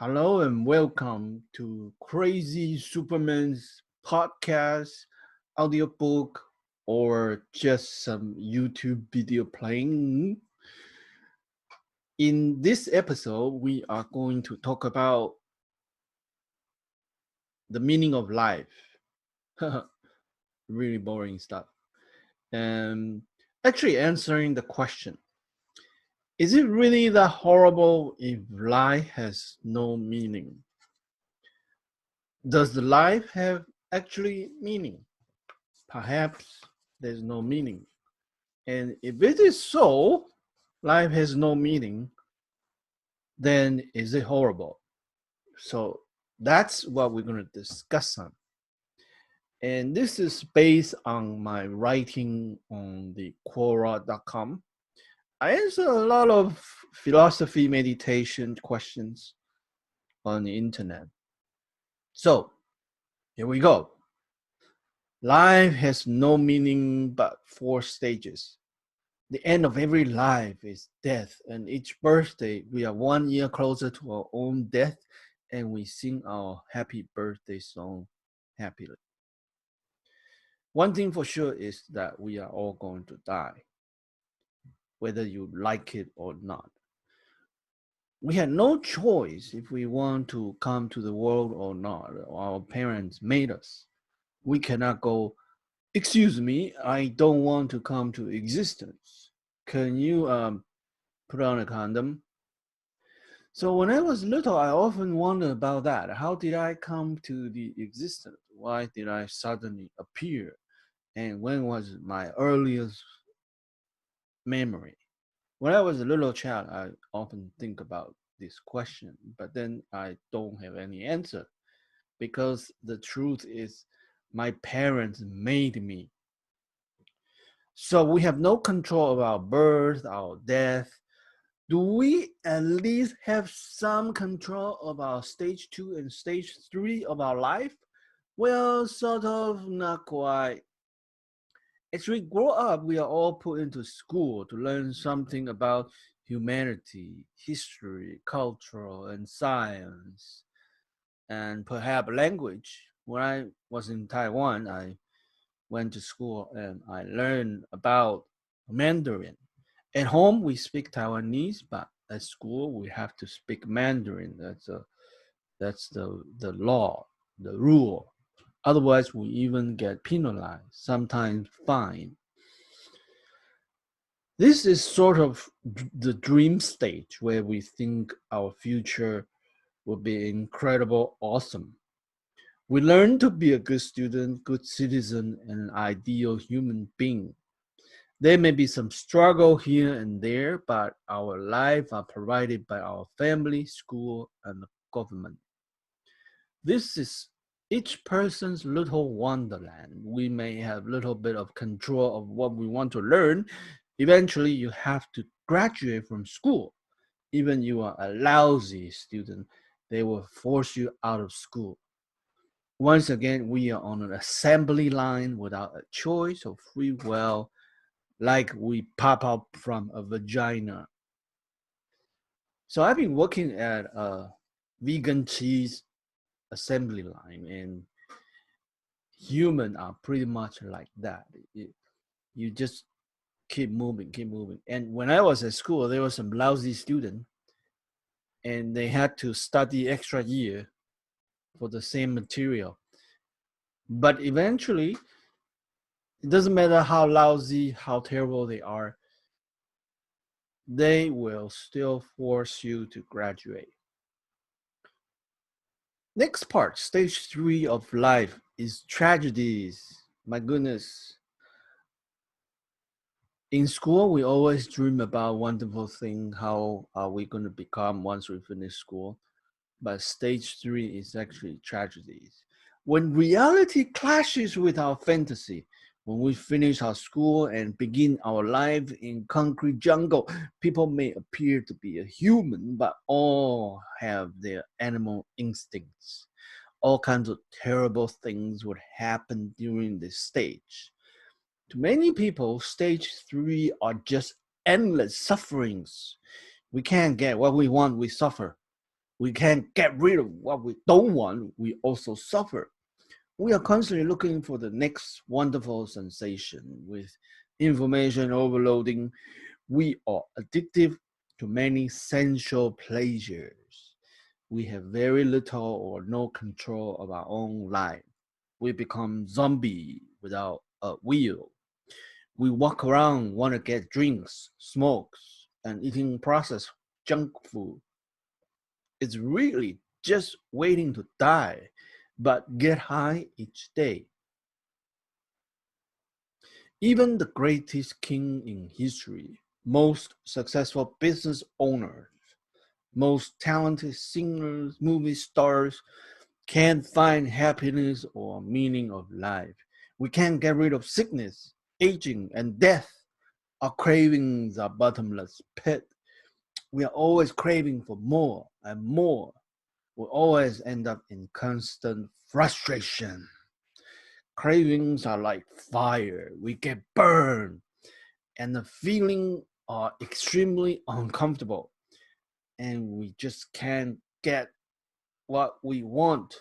Hello and welcome to Krazy Superman's podcast, audiobook, or just some YouTube video playing. In this episode, we are going to talk about the meaning of life. Really boring stuff. And actually answering the question, is it really that horrible if life has no meaning? Does the life have actually meaning? Perhaps there's no meaning. And if it is so, life has no meaning, then is it horrible? So that's what we're going to discuss on. And this is based on my writing on the Quora.com. I answer a lot of philosophy meditation questions on the internet. So here we go. Life has no meaning but four stages. The end of every life is death, and each birthday we are 1 year closer to our own death, and we sing our happy birthday song happily. One thing for sure is that we are all going to die, whether you like it or not. We had no choice if we want to come to the world or not. Our parents made us. We cannot go, excuse me, I don't want to come to existence. Can you put on a condom? So when I was little, I often wondered about that. How did I come to the existence? Why did I suddenly appear? And when was my earliest memory? When I was a little child, I often think about this question, but then I don't have any answer because the truth is my parents made me. So we have no control of our birth, our death. Do we at least have some control of our stage 2 and stage 3 of our life? Well, sort of, not quite. As we grow up, we are all put into school to learn something about humanity, history, cultural, and science, and perhaps language. When I was in Taiwan, I went to school and I learned about Mandarin. At home, we speak Taiwanese, but at school, we have to speak Mandarin. That's the law, the rule. Otherwise, we even get penalized, sometimes fined. This is sort of the dream stage where we think our future will be incredible, awesome. We learn to be a good student, good citizen, and an ideal human being. There may be some struggle here and there, but our lives are provided by our family, school, and the government. This is each person's little wonderland. We may have a little bit of control of what we want to learn. Eventually, you have to graduate from school. Even you are a lousy student, they will force you out of school. Once again, we are on an assembly line without a choice or free will, like we pop up from a vagina. So I've been working at a vegan cheese assembly line, and humans are pretty much like that. You just keep moving, keep moving. And when I was at school, there was some lousy student, and they had to study extra year for the same material. But eventually, it doesn't matter how lousy, how terrible they are, they will still force you to graduate. Next part, stage 3 of life is tragedies. My goodness. In school, we always dream about wonderful thing. How are we going to become once we finish school? But stage 3 is actually tragedies. When reality clashes with our fantasy, when we finish our school and begin our life in concrete jungle, people may appear to be a human, but all have their animal instincts. All kinds of terrible things would happen during this stage. To many people, stage 3 are just endless sufferings. We can't get what we want, we suffer. We can't get rid of what we don't want. We also suffer. We are constantly looking for the next wonderful sensation. With information overloading, we are addicted to many sensual pleasures. We have very little or no control of our own life. We become zombie without a will. We walk around, want to get drinks, smokes, and eating processed junk food. It's really just waiting to die, but get high each day. Even the greatest king in history, most successful business owners, most talented singers, movie stars can't find happiness or meaning of life. We can't get rid of sickness, aging, and death. Our cravings are bottomless pit. We are always craving for more and more. We always end up in constant frustration. Cravings are like fire. We get burned, and the feeling are extremely uncomfortable, and we just can't get what we want.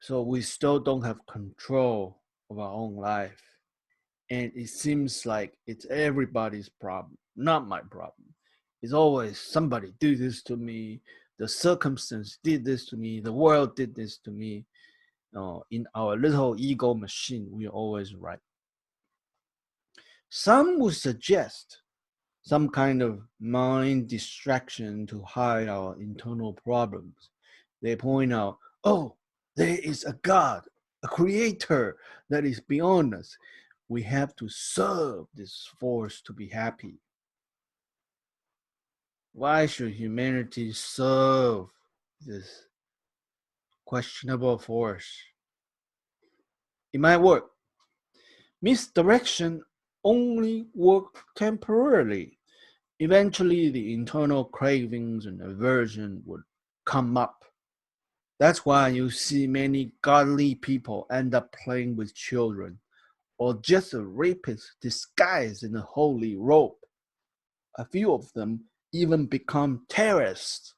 So we still don't have control of our own life. And it seems like it's everybody's problem, not my problem. It's always somebody did this to me, the circumstance did this to me, the world did this to me. In our little ego machine, we're always right. Some would suggest some kind of mind distraction to hide our internal problems. They point out, oh, there is a God, a creator that is beyond us. We have to serve this force to be happy. Why should humanity serve this questionable force? It might work. Misdirection only work temporarily. Eventually, the internal cravings and aversion would come up. That's why you see many godly people end up playing with children, or just a rapist disguised in a holy robe. A few of them even become terrorists.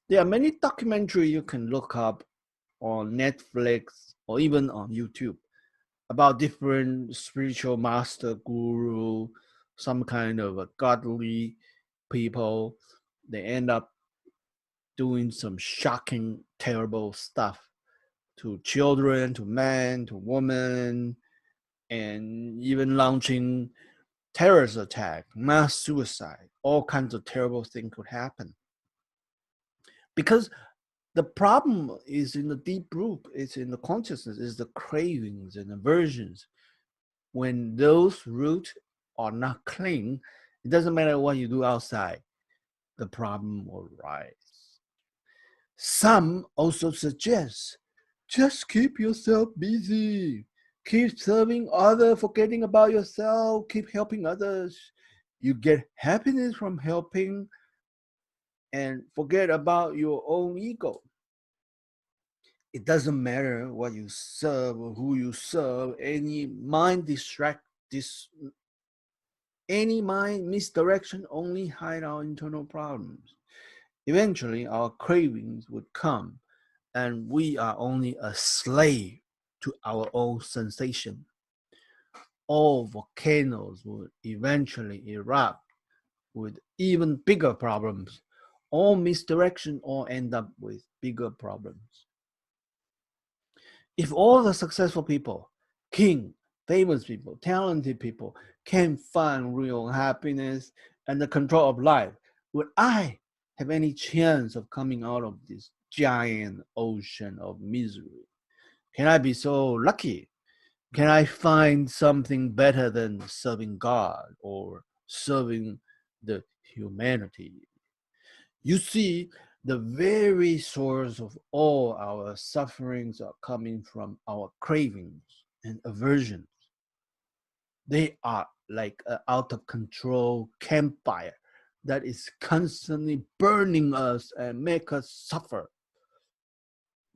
There are many documentaries you can look up on Netflix or even on YouTube about different spiritual master guru, some kind of a godly people. They end up doing some shocking, terrible stuff to children, to men, to women, and even launching terrorist attack, mass suicide, all kinds of terrible things could happen. Because the problem is in the deep root, it's in the consciousness, it's the cravings and aversions. When those roots are not clean, it doesn't matter what you do outside, the problem will rise. Some also suggest just keep yourself busy. Keep serving others, forgetting about yourself. Keep helping others. You get happiness from helping and forget about your own ego. It doesn't matter what you serve or who you serve. Any mind misdirection only hide our internal problems. Eventually, our cravings would come, and we are only a slave to our own sensation. All volcanoes would eventually erupt with even bigger problems. All misdirection all end up with bigger problems. If all the successful people, king, famous people, talented people can find real happiness and the control of life, would I have any chance of coming out of this giant ocean of misery? Can I be so lucky? Can I find something better than serving God or serving the humanity? You see, the very source of all our sufferings are coming from our cravings and aversions. They are like an out of control campfire that is constantly burning us and make us suffer.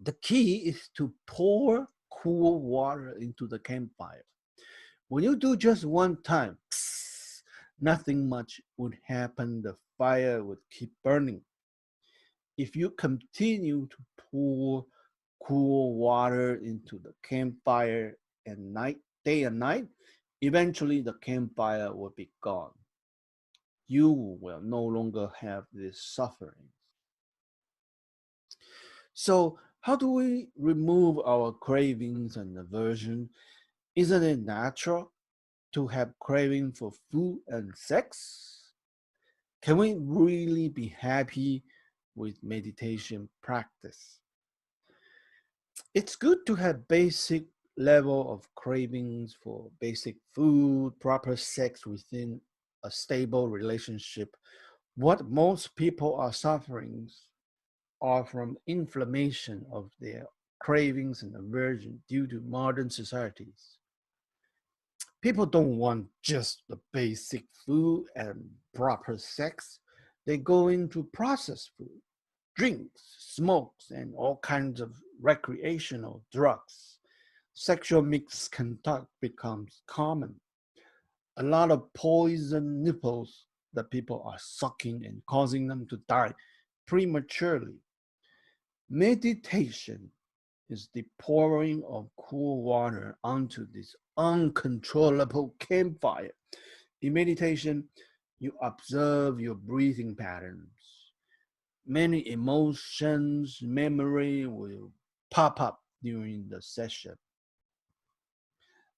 The key is to pour cool water into the campfire. When you do just one time, nothing much would happen. The fire would keep burning. If you continue to pour cool water into the campfire at night, day and night, eventually the campfire will be gone. You will no longer have this suffering. So, how do we remove our cravings and aversion? Isn't it natural to have craving for food and sex? Can we really be happy with meditation practice? It's good to have basic level of cravings for basic food, proper sex within a stable relationship. What most people are suffering are from inflammation of their cravings and aversion due to modern societies. People don't want just the basic food and proper sex. They go into processed food, drinks, smokes, and all kinds of recreational drugs. Sexual misconduct becomes common. A lot of poison nipples that people are sucking and causing them to die prematurely. Meditation is the pouring of cool water onto this uncontrollable campfire. In meditation, you observe your breathing patterns. Many emotions, memory will pop up during the session.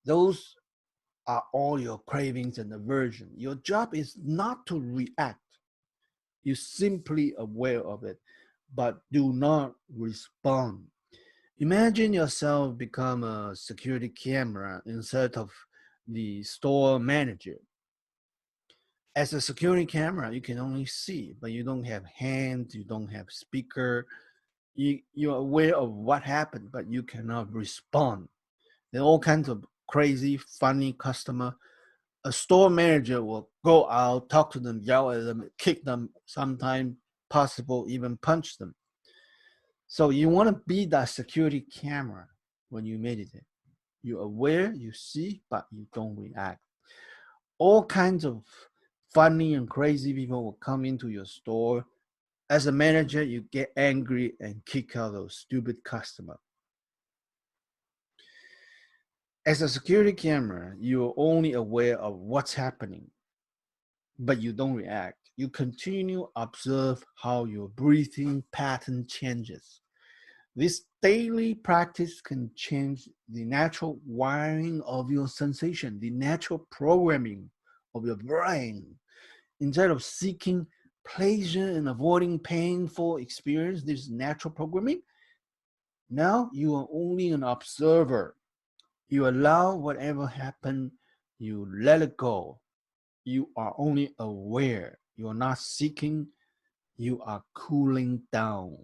Those are all your cravings and aversion. Your job is not to react. You're simply aware of it, but do not respond. Imagine yourself become a security camera instead of the store manager. As a security camera, you can only see, but you don't have hands, you don't have speaker. You're aware of what happened, but you cannot respond. There are all kinds of crazy, funny customer. A store manager will go out, talk to them, yell at them, kick them, sometimes possible even punch them. So you want to be that security camera when you meditate. You're aware, you see, but you don't react. All kinds of funny and crazy people will come into your store. As a manager, you get angry and kick out those stupid customers. As a security camera, you're only aware of what's happening, but you don't react. You continue observe how your breathing pattern changes. This daily practice can change the natural wiring of your sensation, the natural programming of your brain. Instead of seeking pleasure and avoiding painful experience, this natural programming, now you are only an observer. You allow whatever happened, you let it go. You are only aware. You are not seeking, you are cooling down.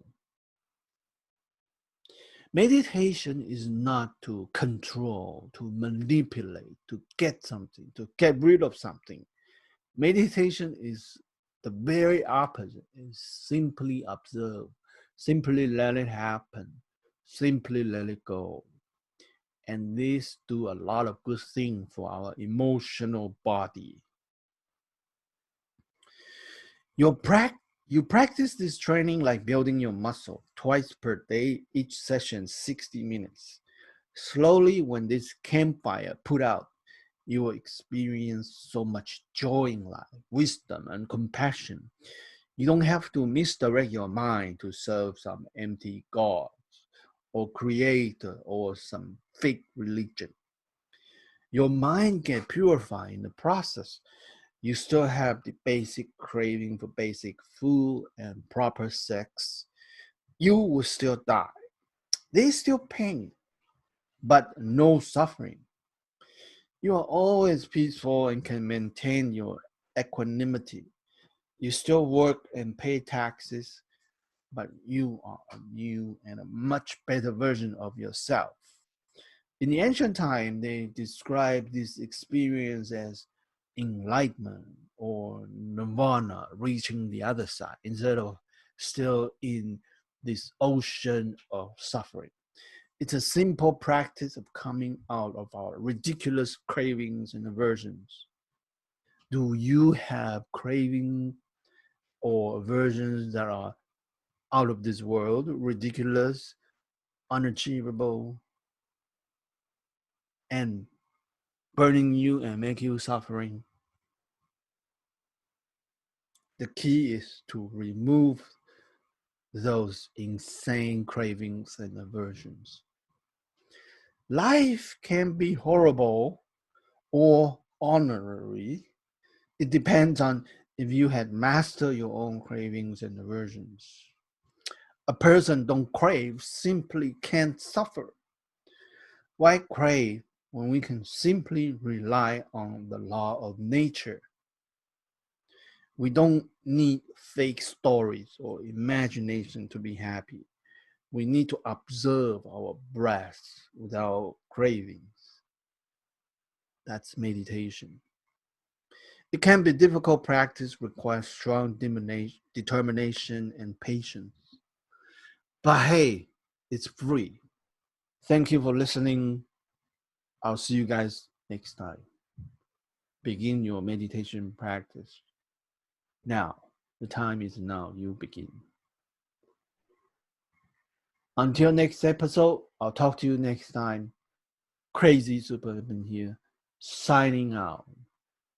Meditation is not to control, to manipulate, to get something, to get rid of something. Meditation is the very opposite. Is simply observe, simply let it happen, simply let it go. And this do a lot of good things for our emotional body. Your you practice this training like building your muscle twice per day, each session 60 minutes. Slowly, when this campfire put out, you will experience so much joy in life, wisdom, and compassion. You don't have to misdirect your mind to serve some empty god or creator or some fake religion. Your mind get purified in the process. You still have the basic craving for basic food and proper sex. You will still die. There's still pain, but no suffering. You are always peaceful and can maintain your equanimity. You still work and pay taxes, but you are a new and a much better version of yourself. In the ancient time, they described this experience as enlightenment or nirvana, reaching the other side, instead of still in this ocean of suffering. It's a simple practice of coming out of our ridiculous cravings and aversions. Do you have craving or aversions that are out of this world, ridiculous, unachievable, and burning you and make you suffering. The key is to remove those insane cravings and aversions. Life can be horrible or honorary. It depends on if you had mastered your own cravings and aversions. A person don't crave simply can't suffer. Why crave when we can simply rely on the law of nature? We don't need fake stories or imagination to be happy. We need to observe our breath without cravings. That's meditation. It can be difficult practice, requires strong determination and patience. But hey, it's free. Thank you for listening. I'll see you guys next time. Begin your meditation practice. Now, the time is now. You begin. Until next episode, I'll talk to you next time. Krazy Superman here, signing out.